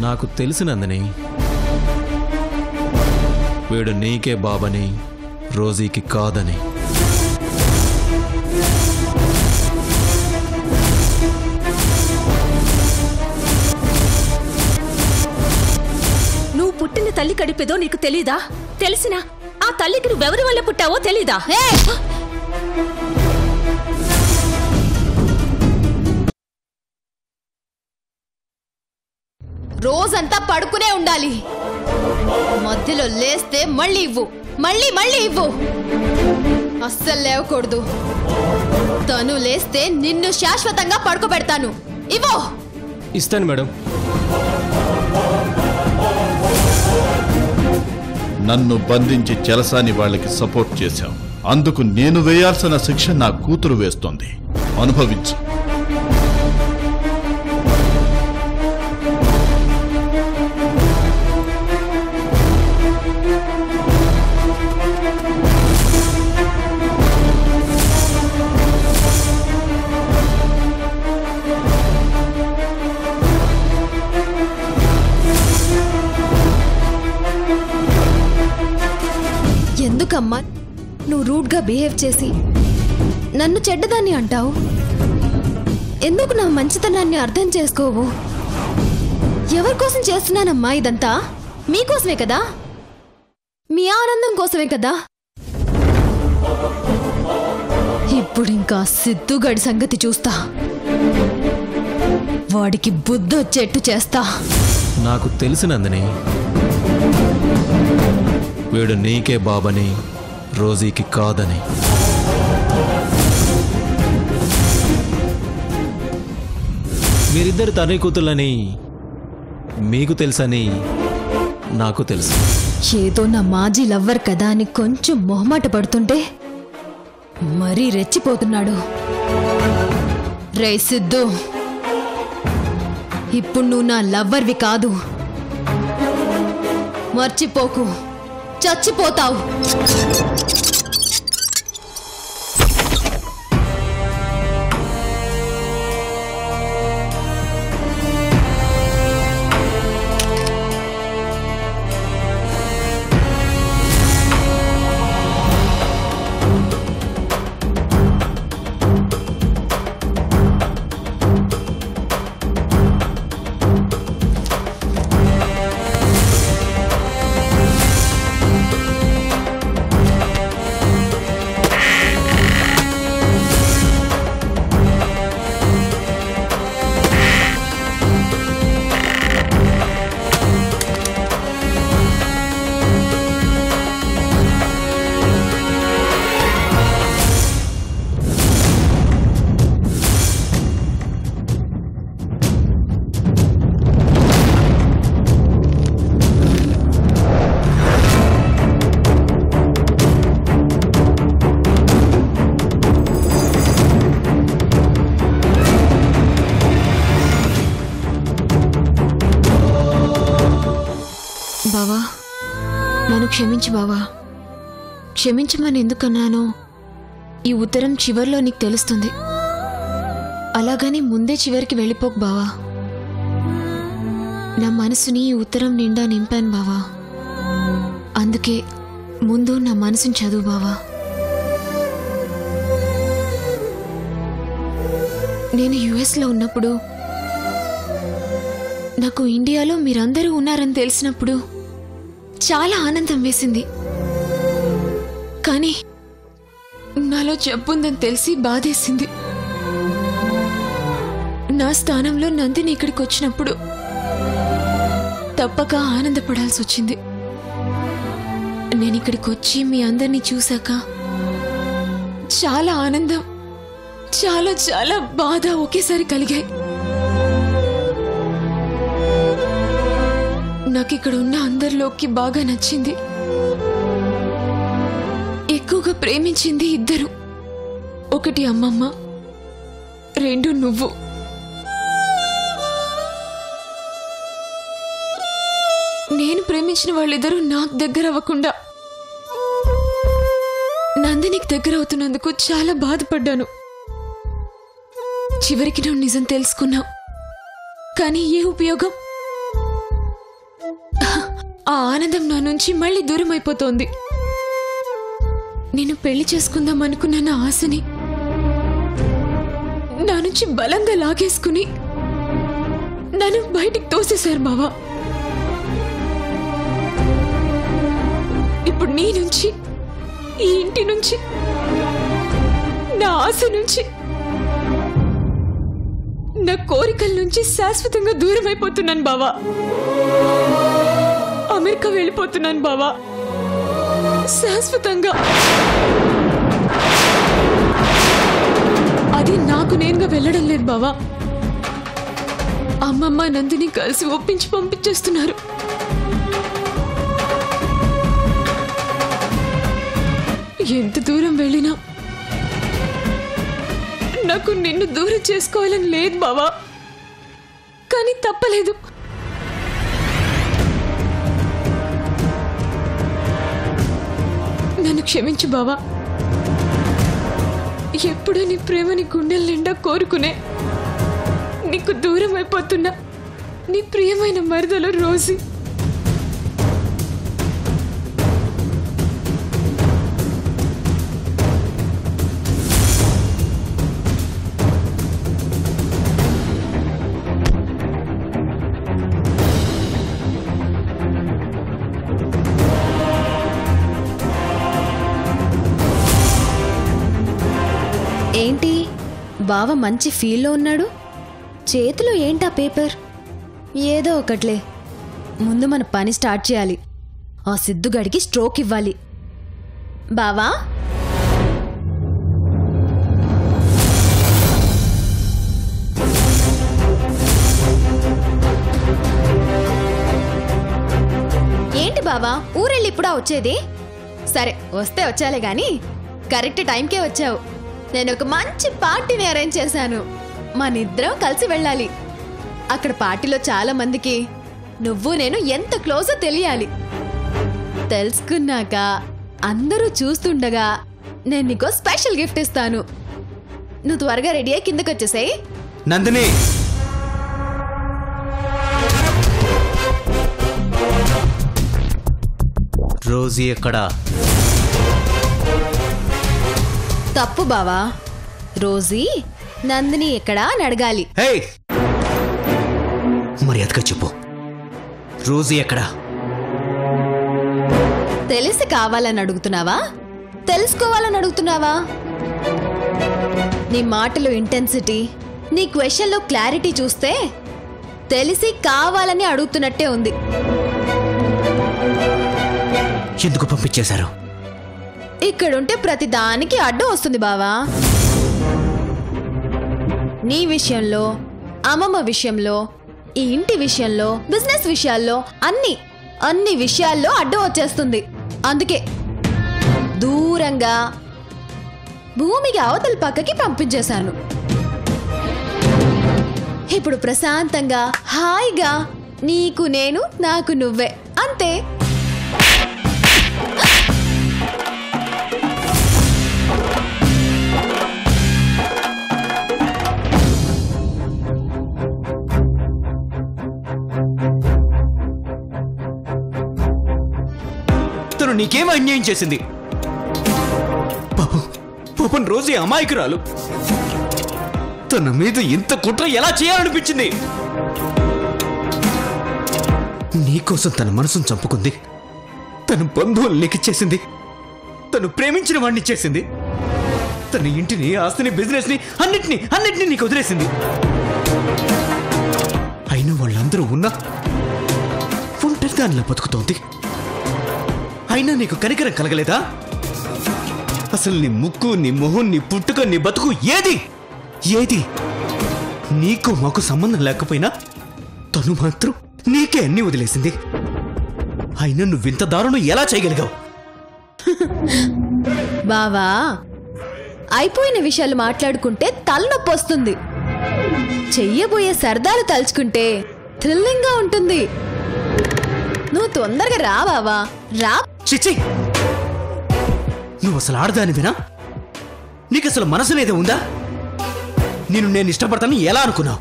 నాకు తెలిసినందని వీడు నీకే బాబని రోజీకి కాదని. నువ్వు పుట్టిన తల్లి కడిపేదో నీకు తెలీదా? తెలిసినా ఆ తల్లికి నువ్వెవరి వల్ల పుట్టావో తెలీదా? రోజంతా పడుకునే ఉండాలి. మధ్యలో లేస్తే మళ్ళీ ఇవ్వు, మళ్ళీ మళ్ళీ ఇవ్వు. అస్సలు లేవకూడదు. తను లేస్తే నిన్ను శాశ్వతంగా పడుకోబెడతాను. ఇవ్వు. ఇస్తాను మేడం. నన్ను బంధించి చెలసాని వాళ్ళకి సపోర్ట్ చేశావు. అందుకు నేను వేయాల్సిన శిక్ష నా కూతురు వేస్తోంది. అనుభవించు. ఎందుకమ్మా నువ్వు రూడ్గా బిహేవ్ చేసి నన్ను చెడ్డదాన్ని అంటావు? ఎందుకు నా మంచితనాన్ని అర్థం చేసుకోవు? ఎవరి కోసం చేస్తున్నానమ్మా ఇదంతా? మీకోసమే కదా, మీ ఆనందం కోసమే కదా. ఇప్పుడు ఇంకా సిద్ధుగడి సంగతి చూస్తా. వాడికి బుద్ధొచ్చేట్టు చేస్తా. నాకు తెలిసినందని వీడు నీకే బాబని రోజీకి కాదని. మీరిద్దరు తండ్రి కూతుళ్ళని మీకు తెలుసని నాకు తెలుసు. ఏదో నా మాజీ లవ్వర్ కదా అని కొంచెం మొహమాట పడుతుంటే మరీ రెచ్చిపోతున్నాడు. రే సిద్ధు, ఇప్పుడు నువ్వు నా లవ్వర్వి కాదు. మర్చిపోకు, చచ్చిపోతావు. బావా, నన్ను క్షమించు బావా. క్షమించమని ఎందుకన్నానో ఈ ఉత్తరం చివర్లో నీకు తెలుస్తుంది. అలాగని ముందే చివరికి వెళ్ళిపోకు బావా. నా మనసుని ఈ ఉత్తరం నిండా నింపాను బావా. అందుకే ముందు నా మనసుని చదువు బావా. నేను యుఎస్లో ఉన్నప్పుడు, నాకు ఇండియాలో మీరందరూ ఉన్నారని తెలిసినప్పుడు చాలా ఆనందం వేసింది. కానీ నాలో జబ్బుందని తెలిసి బాధేసింది. నా స్థానంలో నందిని ఇక్కడికి వచ్చినప్పుడు తప్పక ఆనందపడాల్సి వచ్చింది. నేను ఇక్కడికి వచ్చి మీ అందరినీ చూశాక చాలా ఆనందం, చాలా చాలా బాధ ఒకేసారి కలిగాయి. నాకు ఇక్కడ ఉన్న అందరిలోకి బాగా నచ్చింది. ఎక్కువగా ప్రేమించింది ఇద్దరు. ఒకటి అమ్మమ్మ, రెండు నువ్వు. నేను ప్రేమించిన వాళ్ళిద్దరూ నాకు దగ్గర అవ్వకుండా నందినికి దగ్గర అవుతున్నందుకు చాలా బాధపడ్డాను. చివరికి నువ్వు నిజం తెలుసుకున్నావు. కానీ ఏ ఉపయోగం? ఆ ఆనందం నా నుంచి మళ్ళీ దూరం అయిపోతోంది. నేను పెళ్లి చేసుకుందాం అనుకున్న నా ఆశని నా నుంచి బలంగా లాగేసుకుని నన్ను బయటికి తోసేశారు బావా. ఇప్పుడు నీ నుంచి, ఈ ఇంటి నుంచి, నా ఆశ నుంచి, నా కోరికల నుంచి శాశ్వతంగా దూరం అయిపోతున్నాను బావా. అమెరికా వెళ్ళిపోతున్నాను బావా, శాశ్వతంగా. అది నాకు నేనుగా వెళ్ళడం లేదు బావా. అమ్మమ్మ నందిని కలిసి ఒప్పించి పంపించేస్తున్నారు. ఎంత దూరం వెళ్ళినా నాకు నిన్ను దూరం చేసుకోవాలని లేదు బావా, కానీ తప్పలేదు. నన్ను క్షమించు బావా. ఎప్పుడూ నీ ప్రేమని గుండెల నిండా కోరుకునే నీకు దూరం అయిపోతున్నా నీ ప్రియమైన మరదలు రోజీ. ఏంటి బావ మంచి ఫీల్లో ఉన్నాడు? చేతిలో ఏంటా పేపర్? ఏదో ఒకట్లే, ముందు మన పని స్టార్ట్ చేయాలి. ఆ సిద్ధుగడికి స్ట్రోక్ ఇవ్వాలి. బావా, ఏంటి బావా ఊరెళ్ళి ఇప్పుడా వచ్చేది? సరే వస్తే వచ్చాలే గాని కరెక్ట్ టైంకే వచ్చావు. నేను ఒక మంచి పార్టీని అరేంజ్ చేశాను. మనిద్దరం కలిసి వెళ్ళాలి. అక్కడ పార్టీలో చాలా మందికి నువ్వు నేను ఎంత క్లోజో తెలియాలి. తెలుసుకున్నాక అందరూ చూస్తుండగా నేను నీకో స్పెషల్ గిఫ్ట్ ఇస్తాను. నువ్వు త్వరగా రెడీ అయ్యి కిందకి వచ్చేసాయి. నందిని, రోజీ ఎక్కడా? తప్పు బావా. రోజీ నందిని ఎక్కడా అని అడగాలి. హే, మర్యాదగా చెప్పు, రోజీ ఎక్కడా? తెలిసి కావాలని అడుగుతున్నావా, తెలుసుకోవాలని అడుగుతున్నావా? నీ మాటలో ఇంటెన్సిటీ, నీ క్వశ్చన్లో క్లారిటీ చూస్తే తెలిసి కావాలని అడుగుతున్నట్టే ఉంది. ఎందుకు పంపించేశారు? ఇక్కడుంటే ప్రతి దానికి అడ్డం వస్తుంది బావా. నీ విషయంలో, అమ్మమ్మ విషయంలో, ఈ ఇంటి విషయంలో, బిజినెస్ విషయాల్లో, అన్ని విషయాల్లో అడ్డం వచ్చేస్తుంది. అందుకే దూరంగా భూమికి అవతల పక్కకి పంపించేశాను. ఇప్పుడు ప్రశాంతంగా హాయిగా నీకు నేను, నాకు నువ్వే, అంతే. తను నీకేం అన్యాయం చేసింది? పాపం రోజీ అమాయకురాలు. తన మీద ఇంత కుట్ర ఎలా చేయాలనిపించింది? నీకోసం తన మనసును చంపుకుంది, తన బంధువులు లెక్కిచ్చేసింది, తను ప్రేమించిన వాడిని ఇచ్చేసింది, తన ఇంటిని, ఆస్తిని, బిజినెస్ ని, అన్నిటినీ నీకు వదిలేసింది. అయినా వాళ్ళందరూ ఉన్నా ఒంటరి దానిలా బతుకుతోంది. అయినా నీకు కనికరం కలగలేదా? అసలు నీ ముక్కు, నీ మొహం, నీ పుట్టుక, నీ బతుకు ఏది నీకు మాకు సంబంధం లేకపోయినా తను మాత్రం నీకే అన్ని వదిలేసింది. అయినా నువ్వింత దారుణం ఎలా చేయగలిగావు? బావా, అయిపోయిన విషయాలు మాట్లాడుకుంటే తలనొప్పి వస్తుంది. చెయ్యబోయే సరదాలు తలుచుకుంటే థ్రిల్లింగ్ గా ఉంటుంది. నువ్వు తొందరగా రా బావా, రా. చిచ్చి, నువ్వు అసలు ఆడదానివేనా? నీకు అసలు మనసు లేదే ఉందా? నేను ఇష్టపడతాను ఎలా అనుకున్నావు?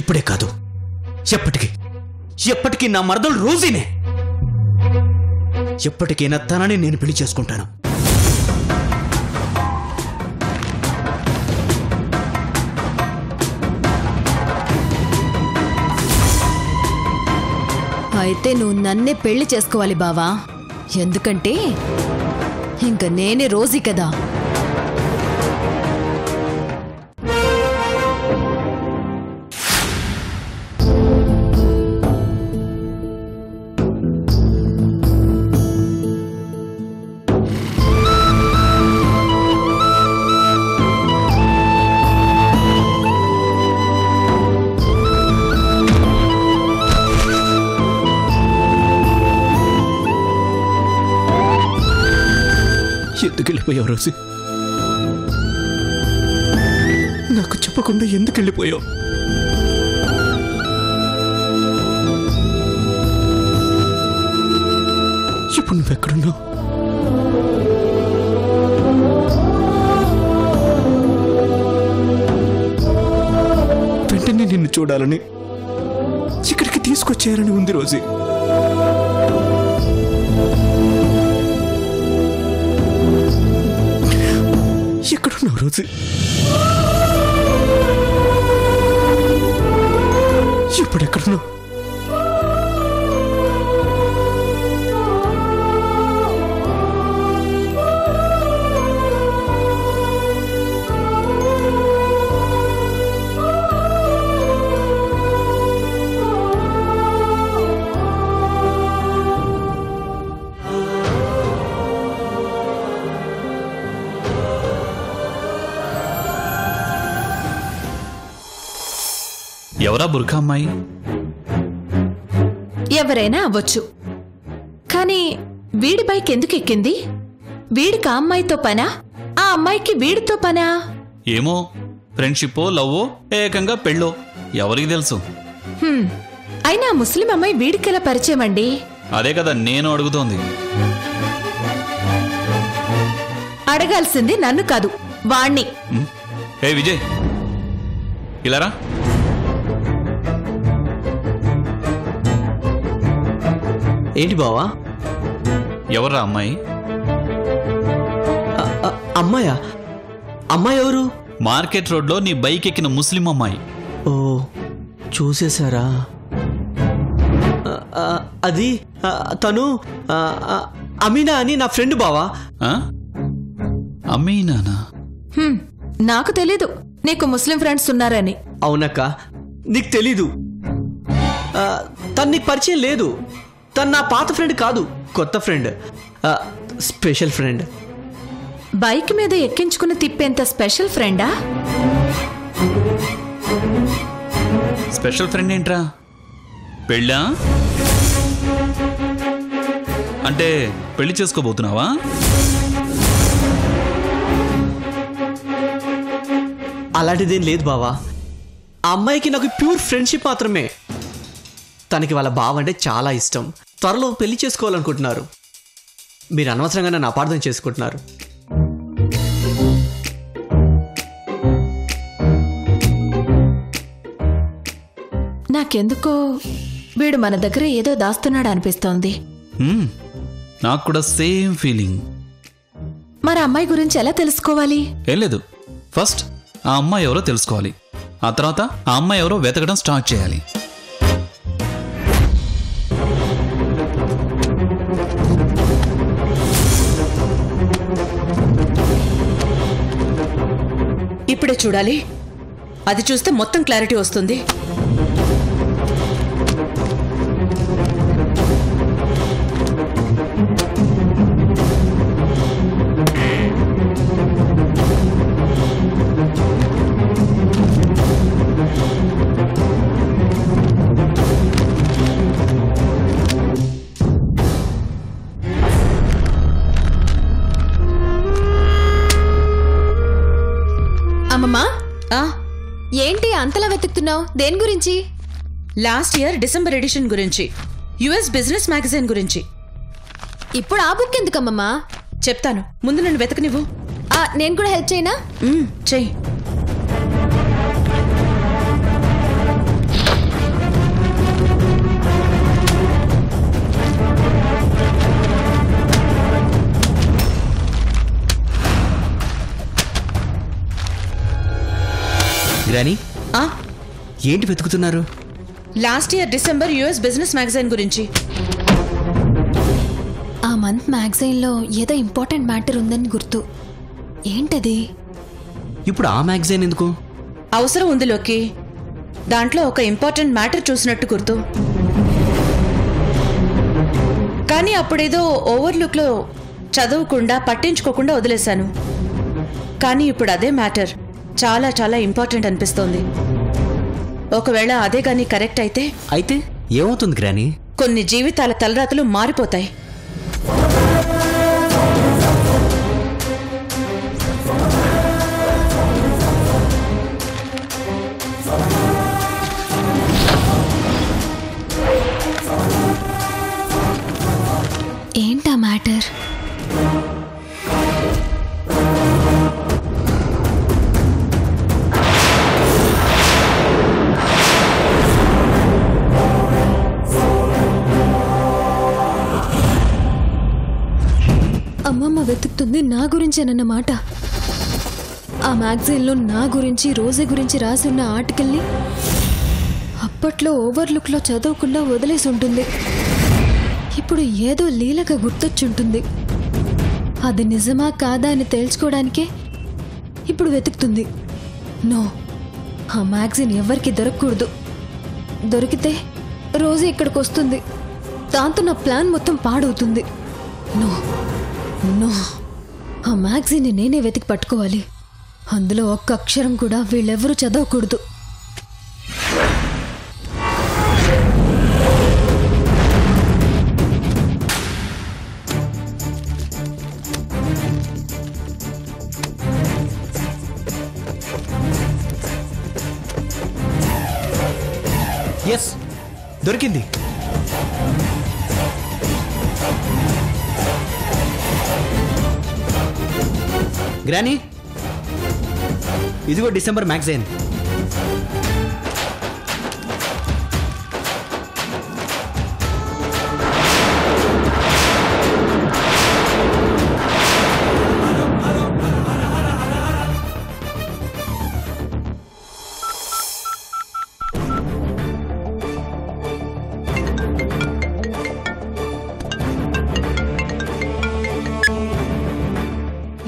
ఇప్పుడే కాదు, ఎప్పటికీ నా మరదలు రోజీనే. ఎప్పటికైనా తనని నేను పెళ్లి చేసుకుంటాను. అయితే నువ్వు నన్నే పెళ్లి చేసుకోవాలి బావా. ఎందుకంటే ఇంక నేనే రోజీ కదా. ఎందుకు వెళ్ళిపోయావు రోజు? నాకు చెప్పకుండా ఎందుకు వెళ్ళిపోయావు? ఇప్పుడు నువ్వెక్కడున్నావు? వెంటనే నిన్ను చూడాలని, ఇక్కడికి తీసుకొచ్చారని ఉంది రోజు. ఎక్కడున్నావు రోజు? ఇప్పుడు ఎక్కడున్నావు? ఎవరా బుర్ఖా అమ్మాయి? ఎవరైనా అవ్వచ్చు, కానీ వీడి బైక్ ఎందుకు ఎక్కింది? వీడికి ఆ అమ్మాయితో పనా, ఆ అమ్మాయికి వీడితో పనా? ఏమో, ఫ్రెండ్షిప్పో లవ్వో ఏకంగా పెళ్ళో ఎవరికి తెలుసు. అయినా ముస్లిం అమ్మాయి వీడికెలా పరిచయం అండి? అదే కదా నేను అడుగుతోంది. అడగాల్సింది నన్ను కాదు, వాణ్ణి. ఏ విజయ్, ఇలారా. ఏంటి బావా? ఎవర్రా అమ్మాయి? అమ్మాయా? అమ్మాయి ఎవరు? మార్కెట్ రోడ్లో నీ బైక్ ఎక్కిన ముస్లిం అమ్మాయి. ఓ, చూసేశారా? అది తను అమీనా అని నా ఫ్రెండ్ బావా. అమీనానా? నాకు తెలీదు నీకు ముస్లిం ఫ్రెండ్స్ ఉన్నారని. అవునక్క, నీకు తెలీదు. తను నీకు పరిచయం లేదు. తను నా పాత ఫ్రెండ్ కాదు, కొత్త ఫ్రెండ్, స్పెషల్ ఫ్రెండ్. బైక్ మీద ఎక్కించుకుని తిప్పేంత స్పెషల్ ఫ్రెండా? స్పెషల్ ఫ్రెండ్ ఏంట్రా? పెళ్ళా? అంటే పెళ్లి చేసుకోబోతున్నావా? అలాంటిదేం లేదు బావా. ఆ అమ్మాయికి నాకు ప్యూర్ ఫ్రెండ్షిప్ మాత్రమే. తనకి వాళ్ళ బావ అంటే చాలా ఇష్టం. త్వరలో పెళ్లి చేసుకోవాలనుకుంటున్నారు. మీరు అనవసరంగా నన్ను అపార్థం చేసుకుంటున్నారు. నాకెందుకో వీడు మన దగ్గర ఏదో దాస్తున్నాడు అనిపిస్తోంది. నాకు కూడా సేమ్ ఫీలింగ్. మరి అమ్మాయి గురించి ఎలా తెలుసుకోవాలి? ఏం లేదు, ఫస్ట్ ఆ అమ్మాయి ఎవరో తెలుసుకోవాలి. ఆ తర్వాత ఆ అమ్మాయి ఎవరో వెతకడం స్టార్ట్ చేయాలి. ఇప్పుడే చూడాలి. అది చూస్తే మొత్తం క్లారిటీ వస్తుంది. అమ్మమ్మా, ఏంటి అంతలా వెతుకుతున్నావు? దేని గురించి? లాస్ట్ ఇయర్ డిసెంబర్ ఎడిషన్ గురించి, యుఎస్ బిజినెస్ మ్యాగజైన్ గురించి. ఇప్పుడు ఆ బుక్ ఎందుకమ్మమ్మా? చెప్తాను, ముందు నన్ను వెతకనివ్వు. నేను కూడా హెల్ప్ చేయనా? చెయ్యి. ఆ, ఏంటి వెతుకుతున్నారు? Last year December US business magazine గురించి. ఆ మంత్ మ్యాగజైన్లో ఏదో ఇంపార్టెంట్ మ్యాటర్ ఉందని గుర్తు. ఏంటది? ఇప్పుడు ఆ మ్యాగజైన్ ఎందుకు? అవసరం ఉంది లోకి. దాంట్లో ఒక ఇంపార్టెంట్ మ్యాటర్ చూసినట్టు గుర్తు. కానీ అప్పుడేదో ఓవర్లుక్లో చదవకుండా పట్టించుకోకుండా వదిలేశాను. కానీ ఇప్పుడు అదే మ్యాటర్ చాలా చాలా ఇంపార్టెంట్ అనిపిస్తోంది. ఒకవేళ అదే కానీ కరెక్ట్ అయితే ఏమవుతుంది గ్రాని? కొన్ని జీవితాల తలరాతలు మారిపోతాయి. ఏంటా మ్యాటర్? అమ్మమ్మ వెతుకుతుంది నా గురించేనన్నమాట. ఆ మ్యాగజైన్లో నా గురించి, రోజీ గురించి రాసున్న ఆర్టికల్ని అప్పట్లో ఓవర్లుక్లో చదవకుండా వదిలేసి ఉంటుంది. ఇప్పుడు ఏదో లీలగా గుర్తొచ్చుంటుంది. అది నిజమా కాదా అని తేల్చుకోవడానికే ఇప్పుడు వెతుకుతుంది. నో, ఆ మ్యాగజైన్ ఎవరికి దొరకకూడదు. దొరికితే రోజు ఇక్కడికి వస్తుంది. దాంతో నా ప్లాన్ మొత్తం పాడవుతుంది. నో నో, ఆ మ్యాగజైన్ని నేనే వెతికి పట్టుకోవాలి. అందులో ఒక్క అక్షరం కూడా వీళ్ళెవరూ చదవకూడదు. ఎస్, దొరికింది. గ్రాని, ఇదిగో డిసెంబర్ మ్యాగజైన్.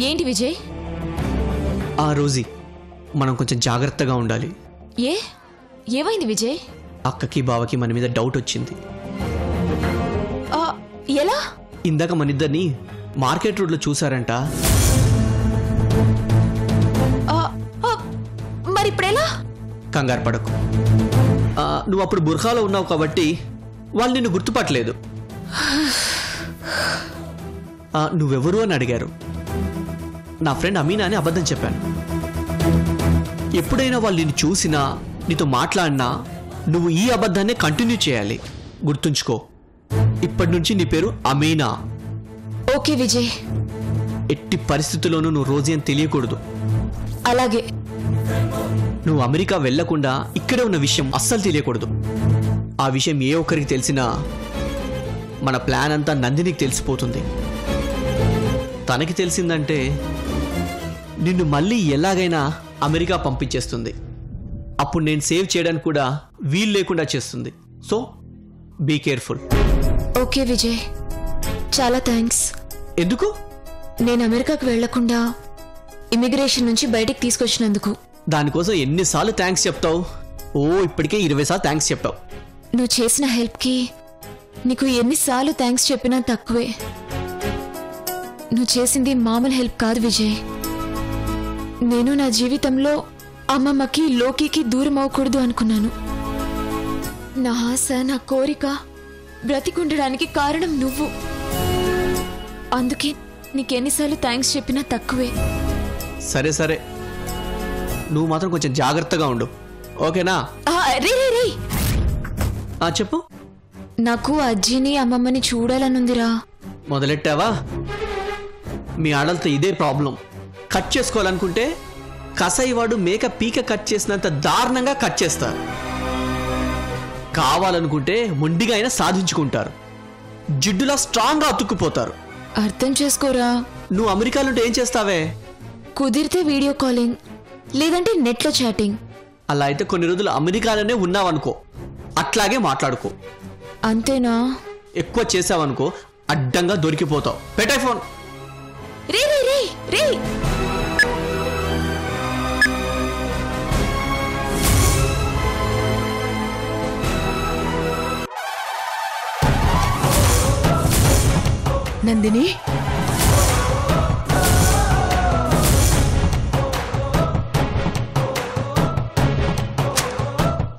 ఏంటి విజయ్? ఆ రోజీ మనం కొంచెం జాగ్రత్తగా ఉండాలి. ఏమైంది విజయ్? అక్కకి బావకి మన మీద డౌట్ వచ్చింది. ఎలా? ఇందాక మన ఇద్దరిని మార్కెట్ రోడ్లో చూసారంట. మరి ఇప్పుడెలా? కంగారు పడకు. నువ్వు అప్పుడు బుర్ఖాలో ఉన్నావు కాబట్టి వాళ్ళు నిన్ను గుర్తుపట్టలేదు. నువ్వెవరు అని అడిగారు. నా ఫ్రెండ్ అమీనా అని అబద్ధం చెప్పాను. ఎప్పుడైనా వాళ్ళు నిన్ను చూసినా, నీతో మాట్లాడినా నువ్వు ఈ అబద్ధాన్ని కంటిన్యూ చేయాలి. గుర్తుంచుకో, ఇప్పటి నుంచి నీ పేరు అమీనా. ఓకే విజయ్. ఎట్టి పరిస్థితుల్లోనూ నువ్వు రోజీ అని తెలియకూడదు. అలాగే. నువ్వు అమెరికా వెళ్లకుండా ఇక్కడే ఉన్న విషయం అస్సలు తెలియకూడదు. ఆ విషయం ఏ ఒక్కరికి తెలిసినా మన ప్లాన్ అంతా నందినికి తెలిసిపోతుంది. తనకి తెలిసిందంటే నిన్ను మళ్ళీ ఎలాగైనా అమెరికా పంపించేస్తుంది. అప్పుడు నేను సేవ్ చేయడానికి కూడా వీలు లేకుండా చేస్తుంది. So be careful. Okay Vijay, చాలా థ్యాంక్స్. ఎందుకు? నేను అమెరికాకు వెళ్లకుండా ఇమిగ్రేషన్ నుంచి బయటికి తీసుకొచ్చినందుకు. దానికోసం ఎన్నిసార్లు థ్యాంక్స్ చెప్తావు? ఇప్పటికే 20 సార్లు థ్యాంక్స్ చెప్పావు. నువ్వు చేసిన హెల్ప్కి నీకు ఎన్నిసార్లు థ్యాంక్స్ చెప్పినా తక్కువే. నువ్వు చేసింది మామూలు హెల్ప్ కాదు విజయ్. నేను నా జీవితంలో అమ్మమ్మకి, లోకికి దూరం అవ్వకూడదు అనుకున్నాను. నా ఆశ, నా కోరిక బ్రతికుండడానికి కారణం నువ్వు. అందుకే నీకెన్నిసార్లు థ్యాంక్స్ చెప్పినా తక్కువే. సరే సరే, నువ్వు మాత్రం కొంచెం జాగ్రత్తగా ఉండు, ఓకేనా? రే చెప్పు. నాకు అజ్జిని, అమ్మమ్మని చూడాలనుందిరా. మొదలెట్టావా? మీ ఆడలతో ఇదే ప్రాబ్లం. కట్ చేసుకోవాలనుకుంటే కసాయివాడు మేక పీక కట్ చేసినంత దారుణంగా కట్ చేస్తారు. కావాలనుకుంటే మొండిగా అయినా సాధించుకుంటారు. జిడ్డులా స్ట్రాంగ్గా అతుక్కుపోతారు. అర్థం చేసుకోరా. నువ్వు అమెరికాలో ఏం చేస్తావే? కుదిరితే వీడియో కాలింగ్, లేదంటే నెట్లో చాటింగ్. అలా అయితే కొన్ని రోజులు అమెరికాలోనే ఉన్నావనుకో, అట్లాగే మాట్లాడుకో. అంతేనా? ఎక్కువ చేసావనుకో అడ్డంగా దొరికిపోతావు. పెట్టే ఫోన్. రే రే రే రే నందిని,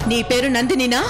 నీ పేరు నందినినా?